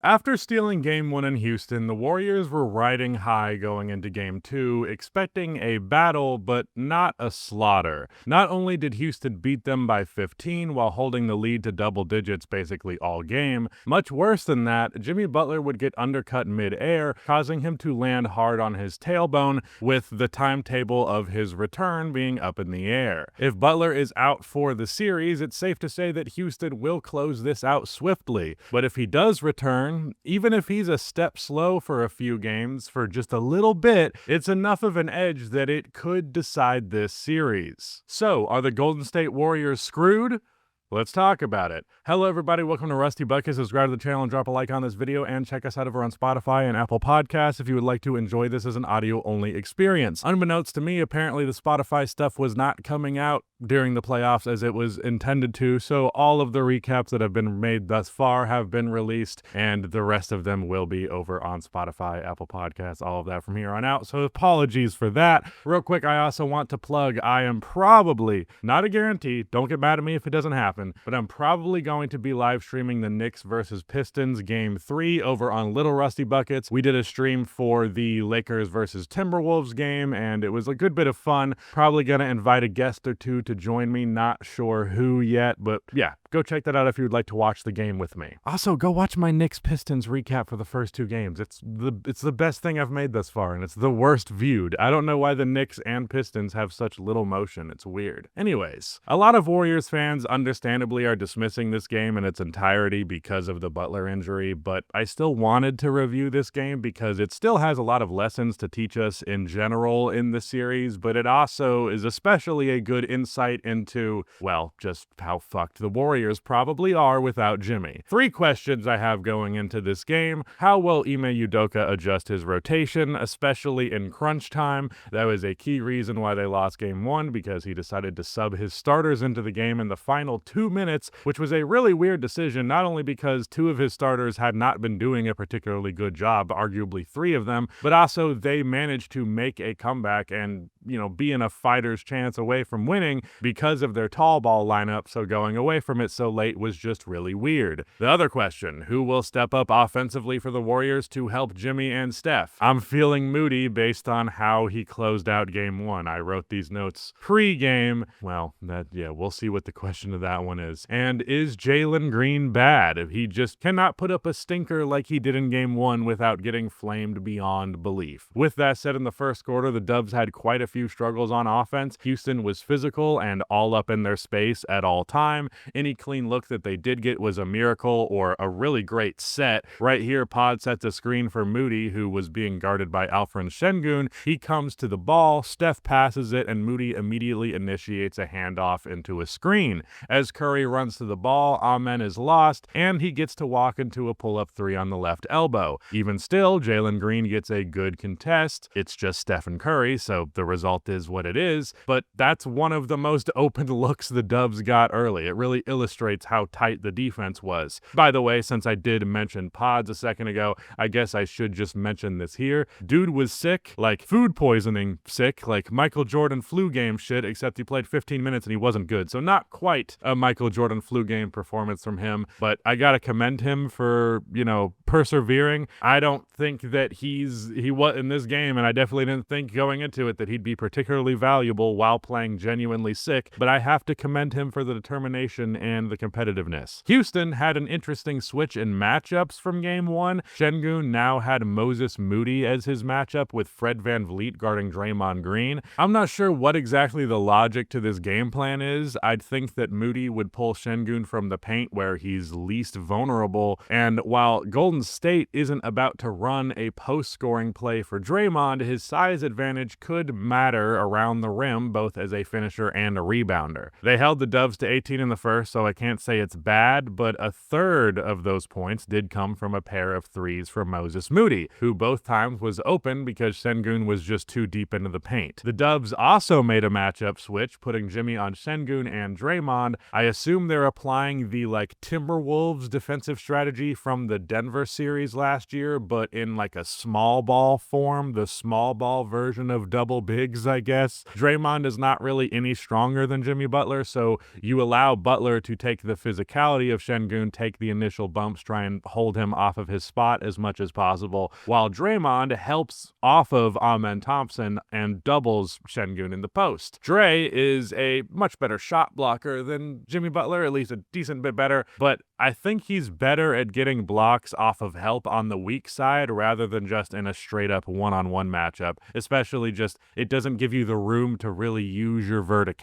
After stealing Game 1 in Houston, the Warriors were riding high going into Game 2, expecting a battle but not a slaughter. Not only did Houston beat them by 15 while holding the lead to double digits basically all game, much worse than that, Jimmy Butler would get undercut mid-air, causing him to land hard on his tailbone, with the timetable of his return being up in the air. If Butler is out for the series, it's safe to say that Houston will close this out swiftly, but if he does return, even if he's a step slow for a few games for just a little bit, it's enough of an edge that it could decide this series. So, are the Golden State Warriors screwed? Let's talk about it. Hello everybody, welcome to Rusty Bucket. Subscribe to the channel and drop a like on this video, and check us out over on Spotify and Apple Podcasts if you would like to enjoy this as an audio-only experience. Unbeknownst to me, apparently the Spotify stuff was not coming out during the playoffs as it was intended to, so all of the recaps that have been made thus far have been released, and the rest of them will be over on Spotify, Apple Podcasts, all of that from here on out, so apologies for that. Real quick, I also want to plug, I am probably, not a guarantee, don't get mad at me if it doesn't happen, but I'm probably going to be live streaming the Knicks versus Pistons Game 3 over on Little Rusty Buckets. We did a stream for the Lakers versus Timberwolves game, and it was a good bit of fun. Probably going to invite a guest or two to join me. Not sure who yet, but yeah, go check that out if you'd like to watch the game with me. Also, go watch my Knicks Pistons recap for the first two games. It's the best thing I've made thus far, and it's the worst viewed. I don't know why the Knicks and Pistons have such little motion. It's weird. Anyways, a lot of Warriors fans understandably are dismissing this game in its entirety because of the Butler injury, but I still wanted to review this game because it still has a lot of lessons to teach us in general in the series, but it also is especially a good insight into, well, just how fucked the Warriors probably are without Jimmy. 3 questions I have going into this game. How will Ime Udoka adjust his rotation, especially in crunch time? That was a key reason why they lost Game 1, because he decided to sub his starters into the game in the final 2 minutes, which was a really weird decision, not only because 2 of his starters had not been doing a particularly good job, arguably 3 of them, but also they managed to make a comeback and, be in a fighter's chance away from winning because of their tall ball lineup, so going away from it so late was just really weird. The other question, who will step up offensively for the Warriors to help Jimmy and Steph? I'm feeling Moody based on how he closed out Game 1. I wrote these notes pre-game. Well, we'll see what the question of that one is. And is Jalen Green bad? If he just cannot put up a stinker like he did in Game 1 without getting flamed beyond belief. With that said, in the first quarter, the Dubs had quite a few struggles on offense. Houston was physical and all up in their space at all time. Any clean look that they did get was a miracle or a really great set. Right here, Pod sets a screen for Moody, who was being guarded by Alfred Şengün. He comes to the ball, Steph passes it, and Moody immediately initiates a handoff into a screen. As Curry runs to the ball, Amen is lost, and he gets to walk into a pull-up 3 on the left elbow. Even still, Jalen Green gets a good contest. It's just Stephen Curry, so the result is what it is, but that's one of the most open looks the Dubs got early. It really illustrates how tight the defense was. By the way, since I did mention Pods a second ago, I guess I should just mention this here. Dude was sick, like food poisoning sick, like Michael Jordan flu game shit, except he played 15 minutes and he wasn't good, so not quite a Michael Jordan flu game performance from him, but I gotta commend him for, persevering. I don't think that he was in this game, and I definitely didn't think going into it that he'd be particularly valuable while playing genuinely sick, but I have to commend him for the determination and the competitiveness. Houston had an interesting switch in matchups from Game 1. Şengün now had Moses Moody as his matchup, with Fred VanVleet guarding Draymond Green. I'm not sure what exactly the logic to this game plan is. I'd think that Moody would pull Şengün from the paint where he's least vulnerable, and while Golden State isn't about to run a post-scoring play for Draymond, his size advantage could matter around the rim, both as a finisher and a rebounder. They held the Dubs to 18 in the first, so I can't say it's bad, but a third of those points did come from a pair of threes from Moses Moody, who both times was open because Şengün was just too deep into the paint. The Dubs also made a matchup switch, putting Jimmy on Şengün and Draymond. I assume they're applying the Timberwolves defensive strategy from the Denver series last year, but in a small ball form, the small ball version of double bigs, I guess. Draymond is not really any stronger than Jimmy Butler, so you allow Butler to take the physicality of Şengün, take the initial bumps, try and hold him off of his spot as much as possible, while Draymond helps off of Amen Thompson and doubles Şengün in the post. Dre is a much better shot blocker than Jimmy Butler, at least a decent bit better, but I think he's better at getting blocks off of help on the weak side rather than just in a straight-up one-on-one matchup, especially just it doesn't give you the room to really use your verticality.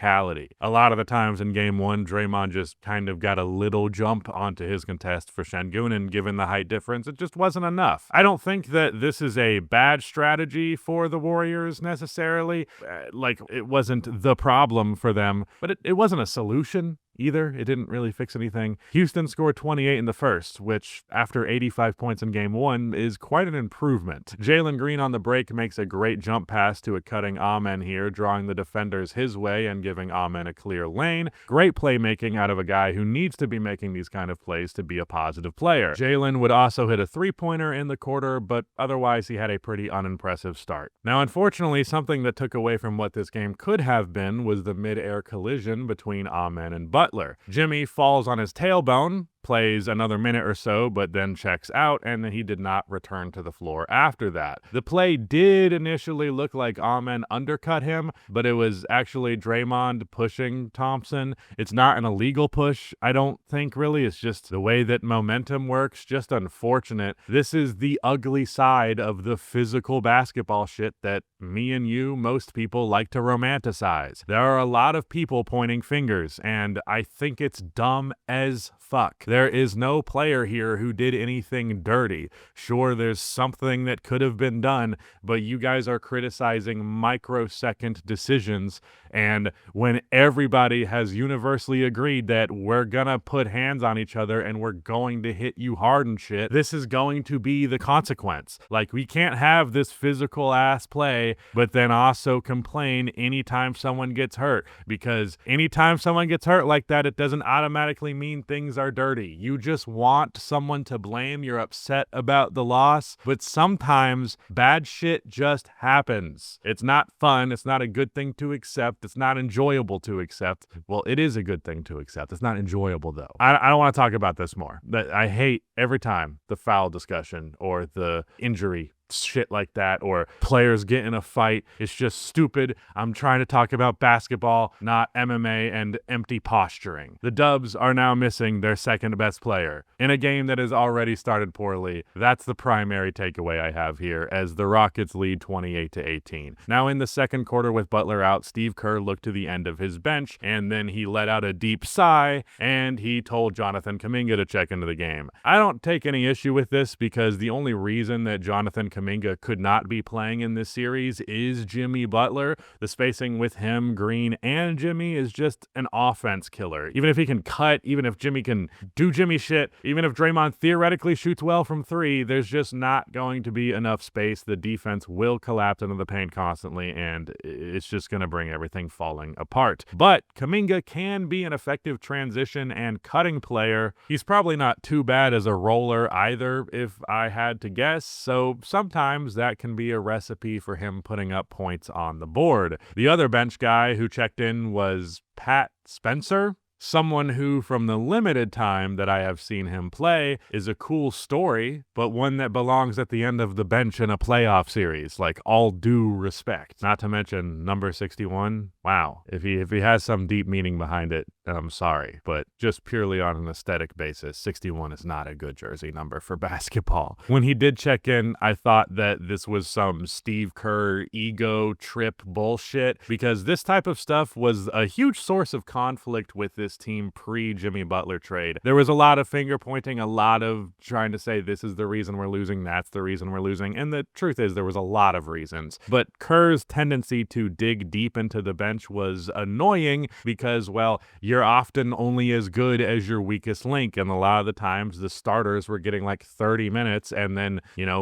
A lot of the times in Game 1, Draymond just kind of got a little jump onto his contest for Şengün, and given the height difference, it just wasn't enough. I don't think that this is a bad strategy for the Warriors necessarily. Like, it wasn't the problem for them, but it wasn't a solution either. It didn't really fix anything. Houston scored 28 in the first, which, after 85 points in Game 1, is quite an improvement. Jalen Green on the break makes a great jump pass to a cutting Amen here, drawing the defenders his way and giving Amen a clear lane. Great playmaking out of a guy who needs to be making these kind of plays to be a positive player. Jalen would also hit a three-pointer in the quarter, but otherwise he had a pretty unimpressive start. Now, unfortunately, something that took away from what this game could have been was the mid-air collision between Amen and Butler. Jimmy falls on his tailbone, plays another minute or so, but then checks out, and he did not return to the floor after that. The play did initially look like Amen undercut him, but it was actually Draymond pushing Thompson. It's not an illegal push, I don't think, really. It's just the way that momentum works. Just unfortunate. This is the ugly side of the physical basketball shit that me and you, most people, like to romanticize. There are a lot of people pointing fingers, and I think it's dumb as fuck. There is no player here who did anything dirty. Sure, there's something that could have been done, but you guys are criticizing microsecond decisions, and when everybody has universally agreed that we're gonna put hands on each other and we're going to hit you hard and shit, this is going to be the consequence. Like, we can't have this physical ass play, but then also complain anytime someone gets hurt, because anytime someone gets hurt like that, it doesn't automatically mean things are dirty. You just want someone to blame. You're upset about the loss, but sometimes bad shit just happens. It's not fun. It's not a good thing to accept. It's not enjoyable to accept. Well, it is a good thing to accept. It's not enjoyable, though. I don't want to talk about this more. I hate every time the foul discussion or the injury shit like that, or players get in a fight. It's just stupid. I'm trying to talk about basketball, not MMA and empty posturing. The Dubs are now missing their second best player in a game that has already started poorly. That's the primary takeaway I have here, as the Rockets lead 28-18. Now, in the second quarter with Butler out, Steve Kerr looked to the end of his bench, and then he let out a deep sigh, and he told Jonathan Kuminga to check into the game. I don't take any issue with this, because the only reason that Jonathan Kuminga could not be playing in this series is Jimmy Butler. The spacing with him, Green, and Jimmy is just an offense killer. Even if he can cut, even if Jimmy can do Jimmy shit, even if Draymond theoretically shoots well from three, there's just not going to be enough space. The defense will collapse into the paint constantly, and it's just going to bring everything falling apart. But Kuminga can be an effective transition and cutting player. He's probably not too bad as a roller either, if I had to guess, so sometimes that can be a recipe for him putting up points on the board. The other bench guy who checked in was Pat Spencer. Someone who, from the limited time that I have seen him play, is a cool story, but one that belongs at the end of the bench in a playoff series, like, all due respect. Not to mention number 61. Wow. If he has some deep meaning behind it, I'm sorry, but just purely on an aesthetic basis, 61 is not a good jersey number for basketball. When he did check in, I thought that this was some Steve Kerr ego trip bullshit, because this type of stuff was a huge source of conflict with this team pre-Jimmy Butler trade. There was a lot of finger pointing, a lot of trying to say this is the reason we're losing, that's the reason we're losing, and the truth is there was a lot of reasons. But Kerr's tendency to dig deep into the bench was annoying because, well, you're often only as good as your weakest link, and a lot of the times the starters were getting like 30 minutes, and then,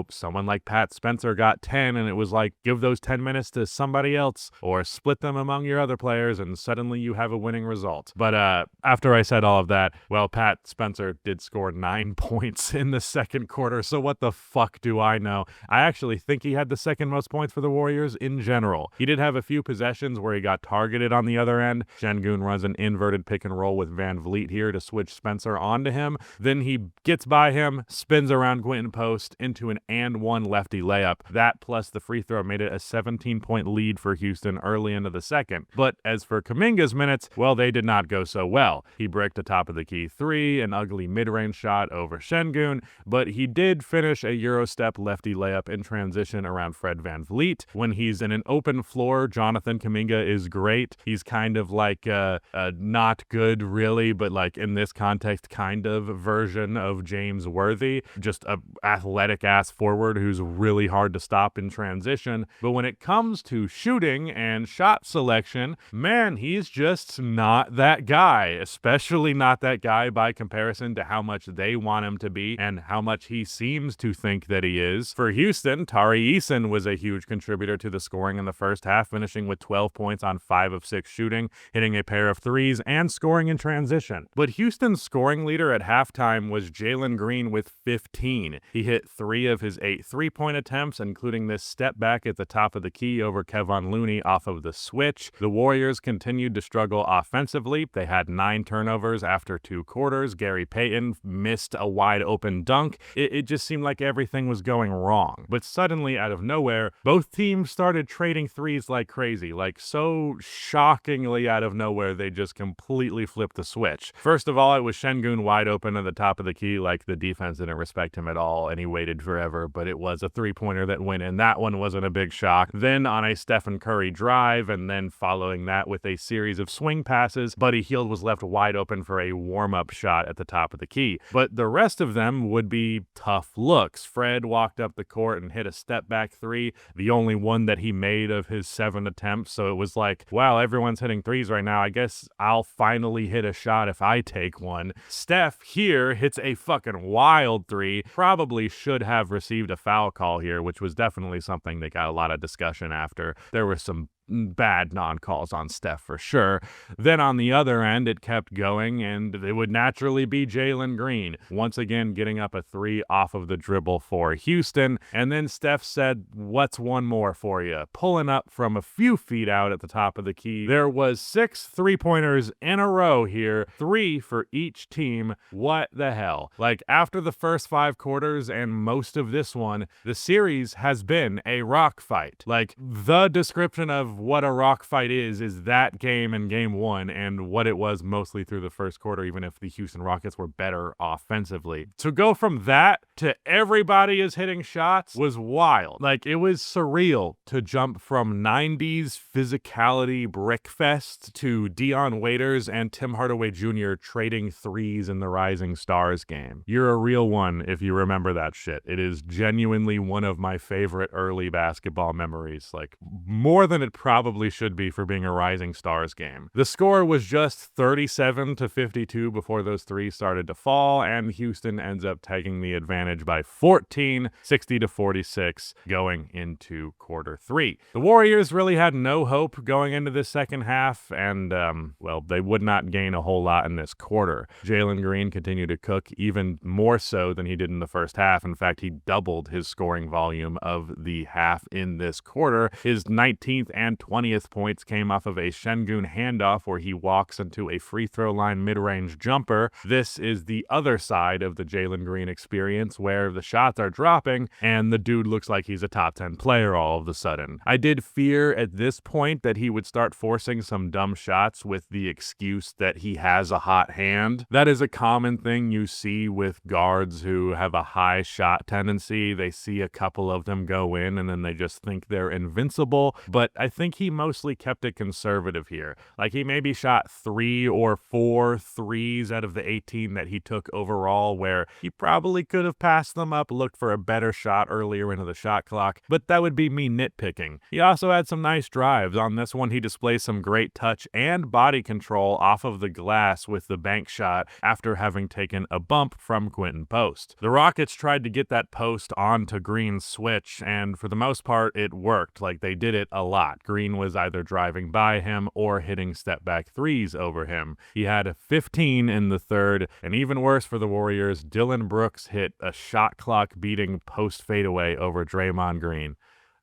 someone like Pat Spencer got 10, and it was like, give those 10 minutes to somebody else, or split them among your other players, and suddenly you have a winning result. But After I said all of that, well, Pat Spencer did score 9 points in the second quarter, so what the fuck do I know? I actually think he had the second most points for the Warriors in general. He did have a few possessions where he got targeted on the other end. Şengün runs an inverted pick and roll with Van Vliet here to switch Spencer onto him. Then he gets by him, spins around Quinton Post into an and one lefty layup. That plus the free throw made it a 17-point lead for Houston early into the second. But as for Kuminga's minutes, well, they did not go so well. He bricked a top of the key three, an ugly mid-range shot over Şengün, but he did finish a Euro step lefty layup in transition around Fred Van Vliet. When he's in an open floor, Jonathan Kuminga is great. He's kind of like a not good really, but like in this context, kind of version of James Worthy, just a athletic ass forward who's really hard to stop in transition. But when it comes to shooting and shot selection, man, he's just not that guy, especially not that guy by comparison to how much they want him to be and how much he seems to think that he is. For Houston, Tari Eason was a huge contributor to the scoring in the first half, finishing with 12 points on 5 of 6 shooting, hitting a pair of threes, and scoring in transition. But Houston's scoring leader at halftime was Jalen Green with 15. He hit 3 of his 8 3-point attempts, including this step back at the top of the key over Kevon Looney off of the switch. The Warriors continued to struggle offensively. They had 9 turnovers after 2 quarters. Gary Payton missed a wide open dunk. It just seemed like everything was going wrong. But suddenly, out of nowhere, both teams started trading threes like crazy. Like, so shockingly out of nowhere, they just completely flipped the switch. First of all, it was Şengün wide open at the top of the key. Like, the defense didn't respect him at all, and he waited forever, but it was a 3-pointer that went in. That one wasn't a big shock. Then on a Stephen Curry drive, and then following that with a series of swing passes, Buddy Hield was left wide open for a warm-up shot at the top of the key. But the rest of them would be tough looks. Fred walked up the court and hit a step-back 3, the only one that he made of his 7 attempts, so it was like, wow, everyone's hitting threes right now. I guess I'll finally hit a shot if I take one. Steph here hits a fucking wild 3, probably should have received a foul call here, which was definitely something that got a lot of discussion after. There were some bad non-calls on Steph for sure. Then on the other end, it kept going, and it would naturally be Jalen Green, once again getting up a 3 off of the dribble for Houston. And then Steph said, what's one more for you? Pulling up from a few feet out at the top of the key. There was 6 3-pointers in a row here, 3 for each team. What the hell? Like, after the first 5 quarters and most of this one, the series has been a rock fight. Like, the description of what a rock fight is that game in game 1 and what it was mostly through the first quarter, even if the Houston Rockets were better offensively. To go from that to everybody is hitting shots was wild. Like, it was surreal to jump from 90s physicality brickfest to Dion Waiters and Tim Hardaway Jr. trading threes in the Rising Stars game. You're a real one if you remember that shit. It is genuinely one of my favorite early basketball memories, like more than it probably should be for being a Rising Stars game. The score was just 37-52 before those threes started to fall, and Houston ends up taking the advantage by 14, 60-46, going into quarter 3. The Warriors really had no hope going into this second half, and, well, they would not gain a whole lot in this quarter. Jalen Green continued to cook even more so than he did in the first half. In fact, he doubled his scoring volume of the half in this quarter. His 19th and 20th points came off of a Şengün handoff where he walks into a free throw line mid-range jumper. This is the other side of the Jalen Green experience where the shots are dropping and the dude looks like he's a top 10 player all of a sudden. I did fear at this point that he would start forcing some dumb shots with the excuse that he has a hot hand. That is a common thing you see with guards who have a high shot tendency. They see a couple of them go in and then they just think they're invincible. But I think he mostly kept it conservative here. Like, he maybe shot 3 or 4 threes out of the 18 that he took overall, where he probably could have passed them up, looked for a better shot earlier into the shot clock, but that would be me nitpicking. He also had some nice drives. On this one, he displays some great touch and body control off of the glass with the bank shot after having taken a bump from Quinton Post. The Rockets tried to get that post onto Green's switch, and for the most part, it worked. Like, they did it a lot. Green was either driving by him or hitting step-back threes over him. He had 15 in the third, and even worse for the Warriors, Dillon Brooks hit a shot clock beating post fadeaway over Draymond Green.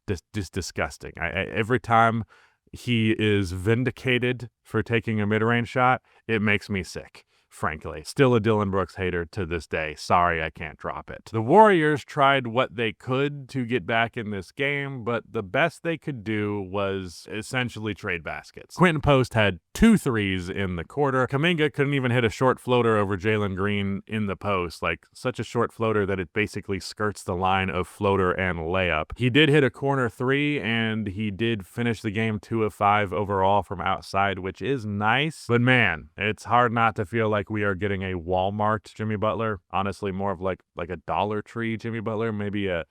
Just disgusting. Every time he is vindicated for taking a mid-range shot, it makes me sick. Frankly, still a Dillon Brooks hater to this day. Sorry, I can't drop it. The Warriors tried what they could to get back in this game, but the best they could do was essentially trade baskets. Quentin Post had 2 threes in the quarter. Kuminga couldn't even hit a short floater over Jalen Green in the post, like such a short floater that it basically skirts the line of floater and layup. He did hit a corner 3, and he did finish the game 2 of 5 overall from outside, which is nice, but man, it's hard not to feel like we are getting a Walmart Jimmy Butler. Honestly, more of like a Dollar Tree Jimmy Butler, maybe a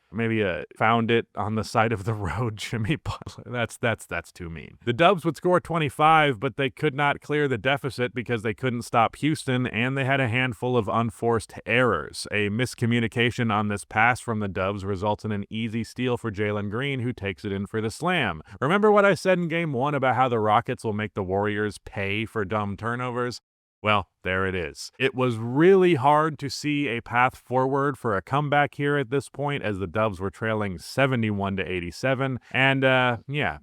found it on the side of the road Jimmy Butler. That's too mean. The Dubs would score 25, but they could not clear the deficit because they couldn't stop Houston, and they had a handful of unforced errors. A miscommunication on this pass from the Dubs results in an easy steal for Jalen Green, who takes it in for the slam. Remember what I said in Game 1 about how the Rockets will make the Warriors pay for dumb turnovers? Well, there it is. It was really hard to see a path forward for a comeback here at this point, as the Dubs were trailing 71-87, and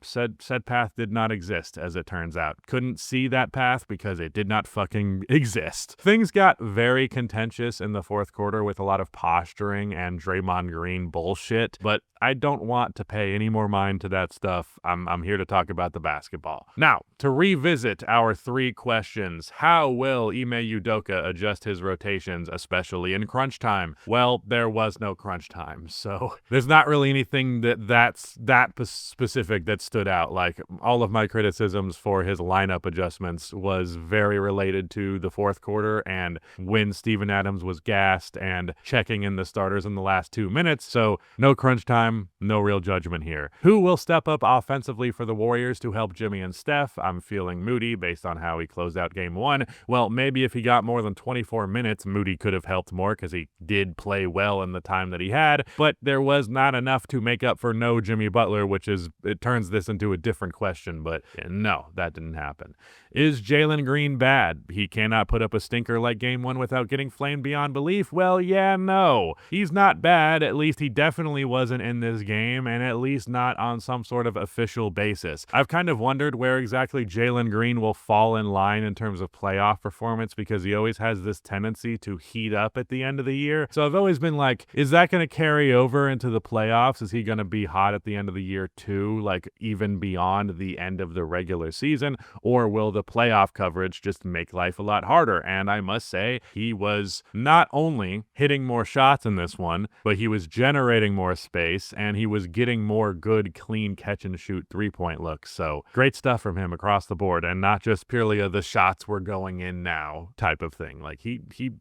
said path did not exist, as it turns out. Couldn't see that path because it did not fucking exist. Things got very contentious in the fourth quarter with a lot of posturing and Draymond Green bullshit, but I don't want to pay any more mind to that stuff. I'm here to talk about the basketball. Now, to revisit our 3 questions, how will Ime Udoka adjust his rotations, especially in crunch time? Well, there was no crunch time, so there's not really anything that's that specific that stood out. Like, all of my criticisms for his lineup adjustments was very related to the fourth quarter and when Steven Adams was gassed and checking in the starters in the last 2 minutes, so no crunch time, no real judgment here. Who will step up offensively for the Warriors to help Jimmy and Steph? I'm feeling Moody based on how he closed out Game 1. Well, maybe if he got more than 24 minutes, Moody could have helped more because he did play well in the time that he had, but there was not enough to make up for no Jimmy Butler, it turns this into a different question, but no, that didn't happen. Is Jalen Green bad? He cannot put up a stinker like Game 1 without getting flamed beyond belief? Well, yeah, no. He's not bad, at least he definitely wasn't in this game, and at least not on some sort of official basis. I've kind of wondered where exactly Jalen Green will fall in line in terms of playoff performance, because he always has this tendency to heat up at the end of the year. So I've always been like, is that going to carry over into the playoffs? Is he going to be hot at the end of the year too, like even beyond the end of the regular season? Or will the playoff coverage just make life a lot harder? And I must say, he was not only hitting more shots in this one, but he was generating more space, and he was getting more good, clean catch-and-shoot three-point looks. So great stuff from him across the board, and not just purely the shots were going in now type of thing. Like, he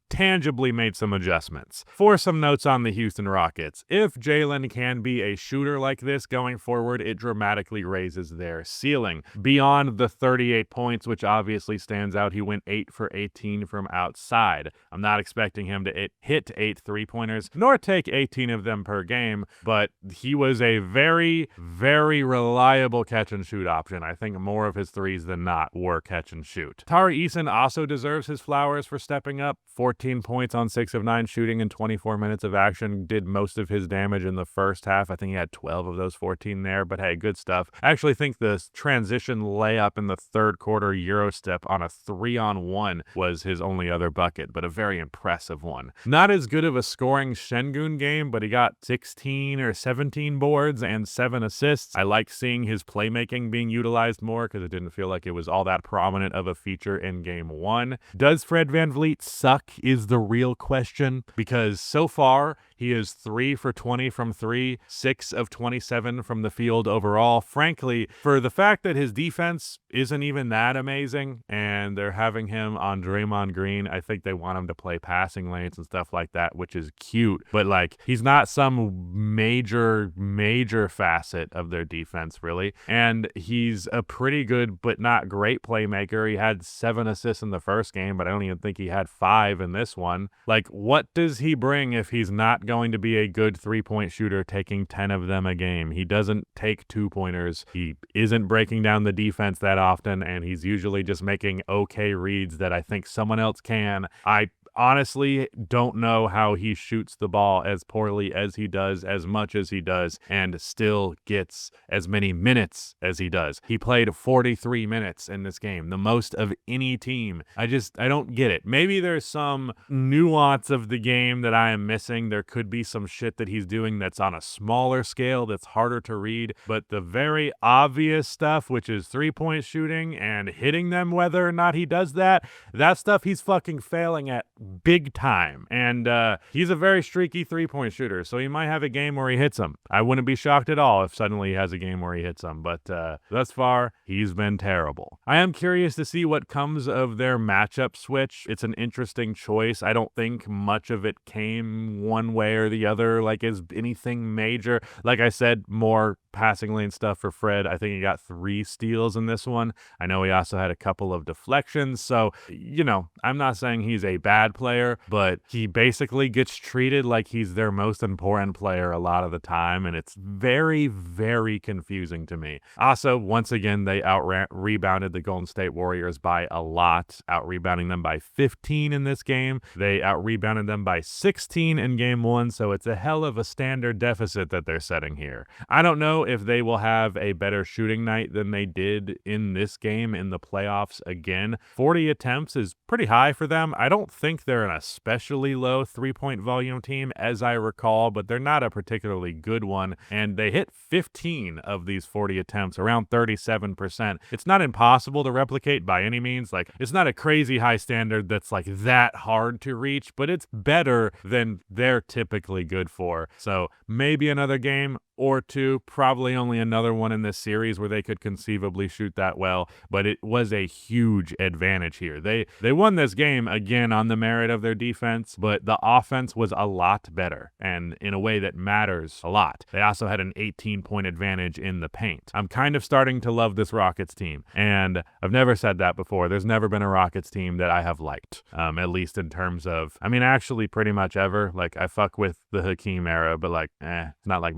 tangibly made some adjustments. For some notes on the Houston Rockets, if Jalen can be a shooter like this going forward, it dramatically raises their ceiling. Beyond the 38 points, which obviously stands out, he went 8 for 18 from outside. I'm not expecting him to hit 8 three-pointers, nor take 18 of them per game, but he was a very, very reliable catch-and-shoot option. I think more of his threes than not were catch-and-shoot. Tari Eason also deserves his flowers for stepping up. 14 points on 6 of 9 shooting in 24 minutes of action, did most of his damage in the first half. I think he had 12 of those 14 there, but hey, good stuff. I actually think the transition layup in the third quarter Euro step on a 3-on-1 was his only other bucket, but a very impressive one. Not as good of a scoring Şengün game, but he got 16 or 17 boards and 7 assists. I like seeing his playmaking being utilized more because it didn't feel like it was all that prominent of a feature in Game 1. Does Fred VanVleet suck is the real question, because so far he is 3 for 20 from 3, 6 of 27 from the field overall. Frankly, for the fact that his defense isn't even that amazing, and they're having him on Draymond Green. I think they want him to play passing lanes and stuff like that, which is cute, but like he's not some major facet of their defense really, and he's a pretty good but not great playmaker. He had 7 assists in the first game, but I don't even think he had 5 in this one. Like, what does he bring if he's not going to be a good 3-point shooter, taking 10 of them a game? He doesn't take 2-pointers. He isn't breaking down the defense that often, and he's usually just making okay reads that I think someone else can. I honestly don't know how he shoots the ball as poorly as he does, as much as he does, and still gets as many minutes as he does. He played 43 minutes in this game, the most of any team. I don't get it. Maybe there's some nuance of the game that I am missing. There could be some shit that he's doing that's on a smaller scale that's harder to read, but the very obvious stuff, which is 3-point shooting and hitting them whether or not he does that stuff he's fucking failing at big time. And he's a very streaky 3-point shooter, so he might have a game where he hits them. I wouldn't be shocked at all if suddenly he has a game where he hits them, but thus far, he's been terrible. I am curious to see what comes of their matchup switch. It's an interesting choice. I don't think much of it came one way or the other, like is anything major. Like I said, more passing lane stuff for Fred. I think he got 3 steals in this one. I know he also had a couple of deflections, so, you know, I'm not saying he's a bad player, but he basically gets treated like he's their most important player a lot of the time, and it's very confusing to me. Also, once again, they rebounded the Golden State Warriors by a lot, out-rebounding them by 15 in this game. They out-rebounded them by 16 in game 1, so it's a hell of a standard deficit that they're setting here. I don't know if they will have a better shooting night than they did in this game in the playoffs again. 40 attempts is pretty high for them. I don't think they're an especially low 3-point volume team, as I recall, but they're not a particularly good one, and they hit 15 of these 40 attempts, around 37%. It's not impossible to replicate by any means. Like, it's not a crazy high standard that's like that hard to reach, but it's better than they're typically good for. So maybe another game or 2, probably only another one in this series where they could conceivably shoot that well, but it was a huge advantage here. They won this game again on the merit of their defense, but the offense was a lot better, and in a way that matters a lot. They also had an 18-point advantage in the paint. I'm kind of starting to love this Rockets team, and I've never said that before. There's never been a Rockets team that I have liked, at least in terms of, I mean, actually pretty much ever. Like, I fuck with the Hakeem era, but like, it's not like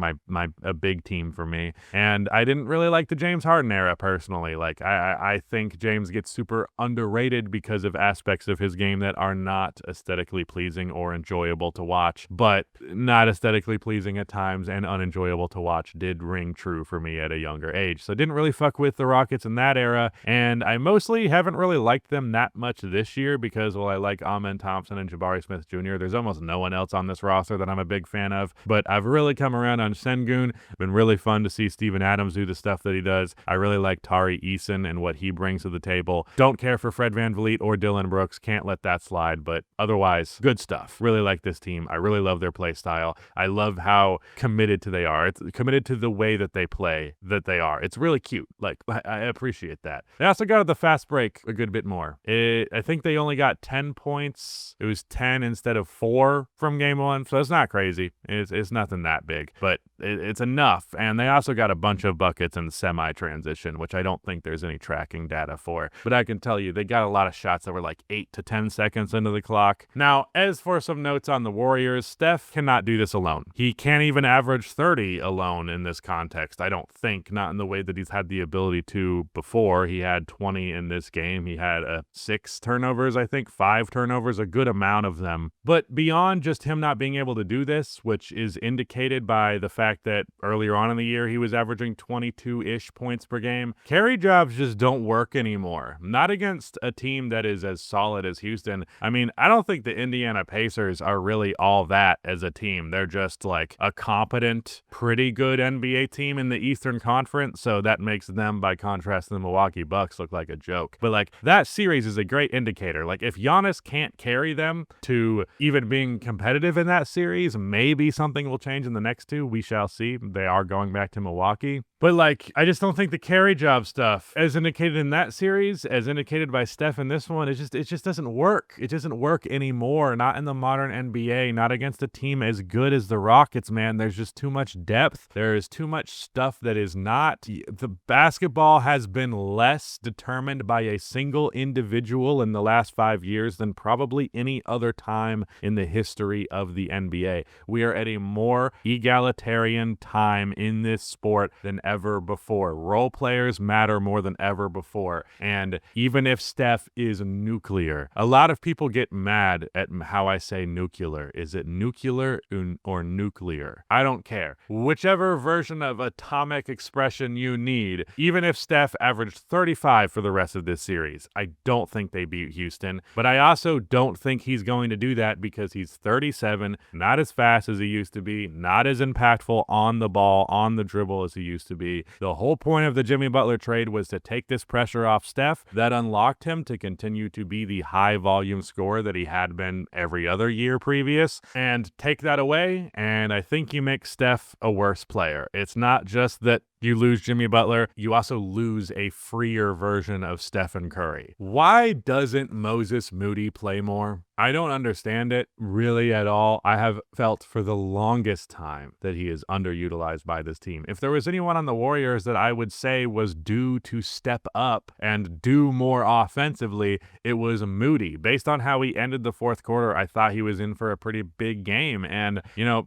a big team for me. And I didn't really like the James Harden era personally. Like, I think James gets super underrated because of aspects of his game that are not aesthetically pleasing or enjoyable to watch, but not aesthetically pleasing at times and unenjoyable to watch did ring true for me at a younger age. So I didn't really fuck with the Rockets in that era, and I mostly haven't really liked them that much this year because, well, I like Amen Thompson and Jabari Smith Jr. There's almost no one else on this roster that I'm a big fan of, but I've really come around on Sengun. Been really fun to see Steven Adams do the stuff that he does. I really like Tari Eason and what he brings to the table. Don't care for Fred VanVleet or Dylan Brooks. Can't let that slide, but otherwise, good stuff. Really like this team. I really love their play style. I love how committed they are. It's committed to the way that they play that they are. It's really cute. Like, I appreciate that. They also got the fast break a good bit more. I think they only got 10 points. It was 10 instead of 4 from game 1, so it's not crazy. It's nothing that big, but it's enough. And they also got a bunch of buckets in the semi-transition, which I don't think there's any tracking data for. But I can tell you, they got a lot of shots that were like 8 to 10 seconds into the clock. Now, as for some notes on the Warriors, Steph cannot do this alone. He can't even average 30 alone in this context, I don't think. Not in the way that he's had the ability to before. He had 20 in this game. He had 6 turnovers, I think, 5 turnovers, a good amount of them. But beyond just him not being able to do this, which is indicated by the fact that earlier on in the year he was averaging 22-ish points per game, carry jobs just don't work anymore. Not against a team that is as solid as Houston. I mean, I don't think the Indiana Pacers are really all that as a team. They're just like a competent, pretty good NBA team in the Eastern Conference, so that makes them, by contrast to the Milwaukee Bucks, look like a joke. But like, that series is a great indicator. Like, if Giannis can't carry them to even being competitive in that series, maybe something will change in the next 2. We shall see. They are going back to Milwaukee. But, like, I just don't think the carry job stuff, as indicated in that series, as indicated by Steph in this one, it just doesn't work. It doesn't work anymore, not in the modern NBA, not against a team as good as the Rockets, man. There's just too much depth. There is too much stuff that is not. The basketball has been less determined by a single individual in the last 5 years than probably any other time in the history of the NBA. We are at a more egalitarian time in this sport than ever before. Role players matter more than ever before. And even if Steph is nuclear, a lot of people get mad at how I say nuclear. Is it nuclear or nuclear? I don't care. Whichever version of atomic expression you need, even if Steph averaged 35 for the rest of this series, I don't think they beat Houston. But I also don't think he's going to do that because he's 37, not as fast as he used to be, not as impactful on the ball, on the dribble as he used to be. The whole point of the Jimmy Butler trade was to take this pressure off Steph. That unlocked him to continue to be the high volume scorer that he had been every other year previous. And take that away, and I think you make Steph a worse player. It's not just that you lose Jimmy Butler, you also lose a freer version of Stephen Curry. Why doesn't Moses Moody play more? I don't understand it really at all. I have felt for the longest time that he is underutilized by this team. If there was anyone on the Warriors that I would say was due to step up and do more offensively, it was Moody. Based on how he ended the fourth quarter, I thought he was in for a pretty big game. And,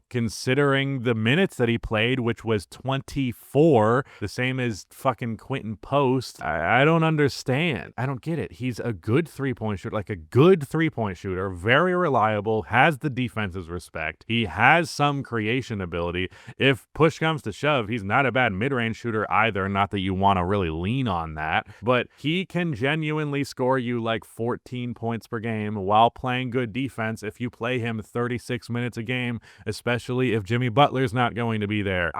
considering the minutes that he played, which was 24, the same as fucking Quentin Post, I don't understand. I don't get it. He's a good three-point shooter, like a good three-point shooter, very reliable, has the defense's respect. He has some creation ability. If push comes to shove, he's not a bad mid-range shooter either, not that you want to really lean on that, but he can genuinely score you like 14 points per game while playing good defense if you play him 36 minutes a game, especially if Jimmy Butler's not going to be there.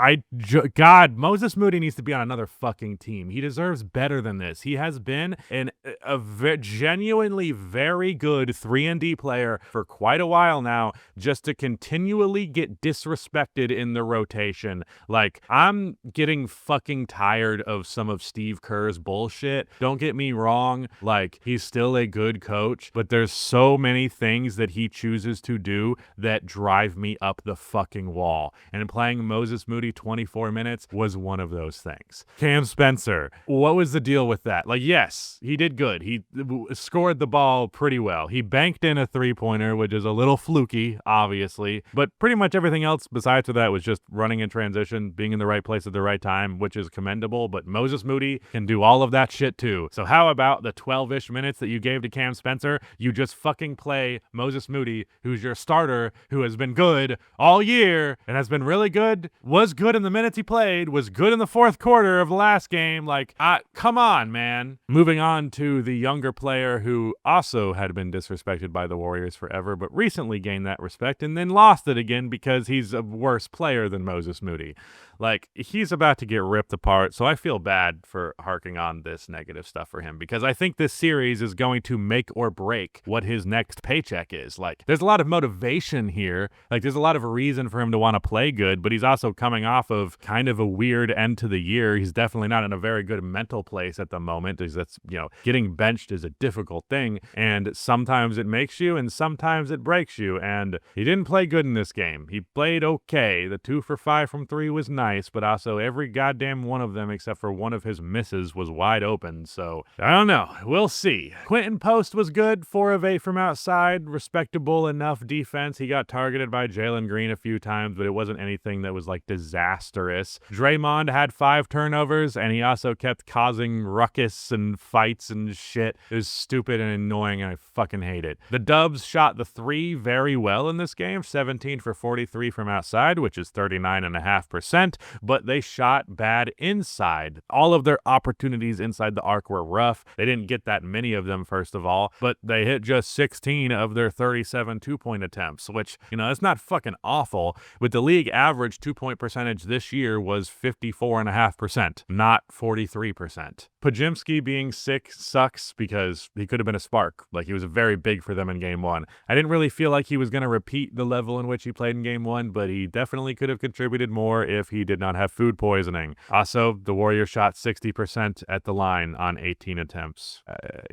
God, Moses Moody needs to be on another fucking team. He deserves better than this. He has been a genuinely very good 3-and-D player for quite a while now, just to continually get disrespected in the rotation. Like, I'm getting fucking tired of some of Steve Kerr's bullshit. Don't get me wrong, like, he's still a good coach, but there's so many things that he chooses to do that drive me up the fucking wall. And playing Moses Moody 24 minutes was one of those things. Cam Spencer, what was the deal with that? Like, yes, he did good. He scored the ball pretty well. He banked in a three-pointer, which is a little fluky, obviously, but pretty much everything else besides that was just running in transition, being in the right place at the right time, which is commendable, but Moses Moody can do all of that shit too. So how about the 12-ish minutes that you gave to Cam Spencer? You just fucking play Moses Moody, who's your starter, who has been good all year and has been really good, was good in the minutes he played, was good in the fourth quarter of the last game. Like, come on, man. Moving on to the younger player who also had been disrespected by the Warriors forever, but recently gained that respect and then lost it again because he's a worse player than Moses Moody. Like, he's about to get ripped apart, so I feel bad for harking on this negative stuff for him because I think this series is going to make or break what his next paycheck is. Like, there's a lot of motivation here. Like, there's a lot of reason for him to want to play good, but he's also coming off of kind of a weird end to the year. He's definitely not in a very good mental place at the moment. That's, getting benched is a difficult thing, and sometimes it makes you and sometimes it breaks you, and he didn't play good in this game. He played okay. The 2 for 5 from 3 was nice, but also every goddamn one of them except for one of his misses was wide open, so I don't know. We'll see. Quentin Post was good, 4 of 8 from outside, respectable enough defense. He got targeted by Jalen Green a few times, but it wasn't anything that was like disastrous. Draymond had 5 turnovers, and he also kept causing ruckus and fights and shit. It was stupid and annoying, and I fucking hate it. The Dubs shot the 3 very well in this game, 17 for 43 from outside, which is 39.5%, but they shot bad inside. All of their opportunities inside the arc were rough. They didn't get that many of them, first of all, but they hit just 16 of their 37 two-point attempts, which, that's not fucking awful, but the league average two-point percentage this year was 54%. 44.5%, not 43%. Pajimski being sick sucks because he could have been a spark. Like, he was very big for them in game one. I didn't really feel like he was going to repeat the level in which he played in game one, but he definitely could have contributed more if he did not have food poisoning. Also, the Warriors shot 60% at the line on 18 attempts.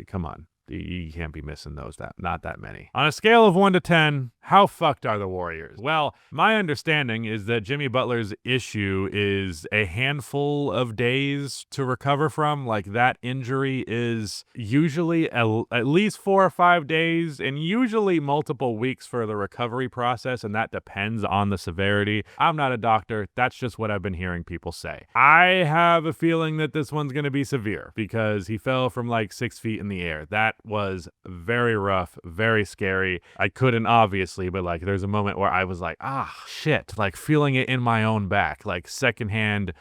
Come on. You can't be missing those, not that many. On a scale of 1 to 10, how fucked are the Warriors? Well, my understanding is that Jimmy Butler's issue is a handful of days to recover from. Like, that injury is usually at least 4 or 5 days and usually multiple weeks for the recovery process, and that depends on the severity. I'm not a doctor. That's just what I've been hearing people say. I have a feeling that this one's going to be severe because he fell from like 6 feet in the air. That was very rough, very scary. I couldn't obviously, but like there's a moment where I was like, shit, like feeling it in my own back, like secondhand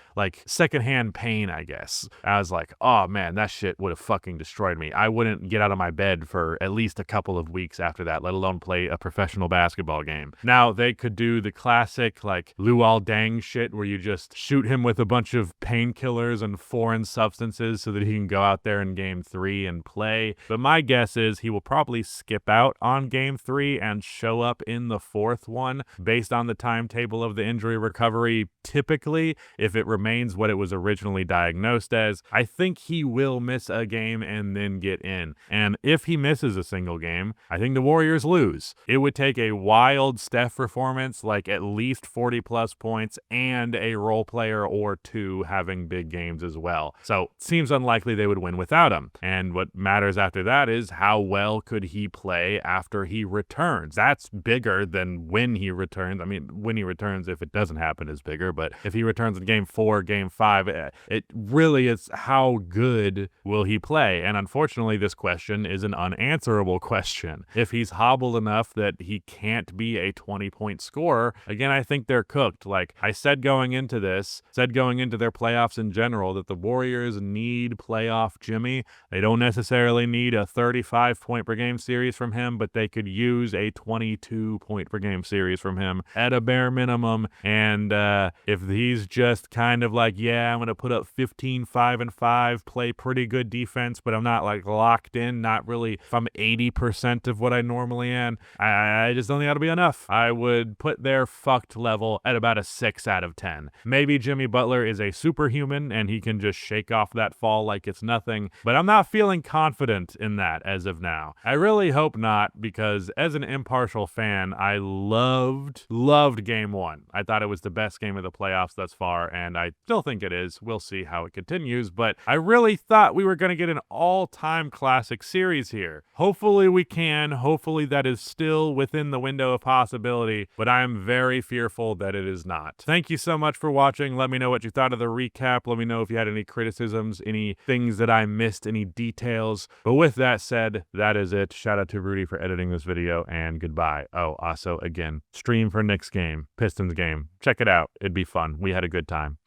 pain, I guess. I was like, oh man, that shit would have fucking destroyed me. I wouldn't get out of my bed for at least a couple of weeks after that, let alone play a professional basketball game. Now they could do the classic like Luol Deng shit where you just shoot him with a bunch of painkillers and foreign substances so that he can go out there in game 3 and play. But my guess is he will probably skip out on game 3 and show up in the 4th one based on the timetable of the injury recovery. Typically, if it remains what it was originally diagnosed as, I think he will miss a game and then get in. And if he misses a single game, I think the Warriors lose. It would take a wild Steph performance, like at least 40 plus points and a role player or two having big games as well. So it seems unlikely they would win without him. And what matters after that is how well could he play after he returns. That's bigger than when he returns. I mean, when he returns, if it doesn't happen, is bigger. But if he returns in game 4, game 5, it really is how good will he play? And unfortunately, this question is an unanswerable question. If he's hobbled enough that he can't be a 20-point scorer, again, I think they're cooked. Like I said going into their playoffs in general, that the Warriors need playoff Jimmy. They don't necessarily need a 35-point per game series from him, but they could use a 22-point per game series from him at a bare minimum. And if he's just kind of like, yeah, I'm going to put up 15, 5, and 5, play pretty good defense, but I'm not like locked in, not really, if I'm 80% of what I normally am, I just don't think that'll be enough. I would put their fucked level at about a 6 out of 10. Maybe Jimmy Butler is a superhuman and he can just shake off that fall like it's nothing, but I'm not feeling confident in that as of now. I really hope not, because as an impartial fan, I loved game 1. I thought it was the best game of the playoffs thus far, and I still think it is. We'll see how it continues, but I really thought we were going to get an all-time classic series here. Hopefully we can. Hopefully that is still within the window of possibility, but I am very fearful that it is not. Thank you so much for watching. Let me know what you thought of the recap. Let me know if you had any criticisms, any things that I missed, any details. But with that said, that is it. Shout out to Rudy for editing this video, and goodbye. Oh, also, again, stream for Knicks game, Pistons game. Check it out. It'd be fun. We had a good time.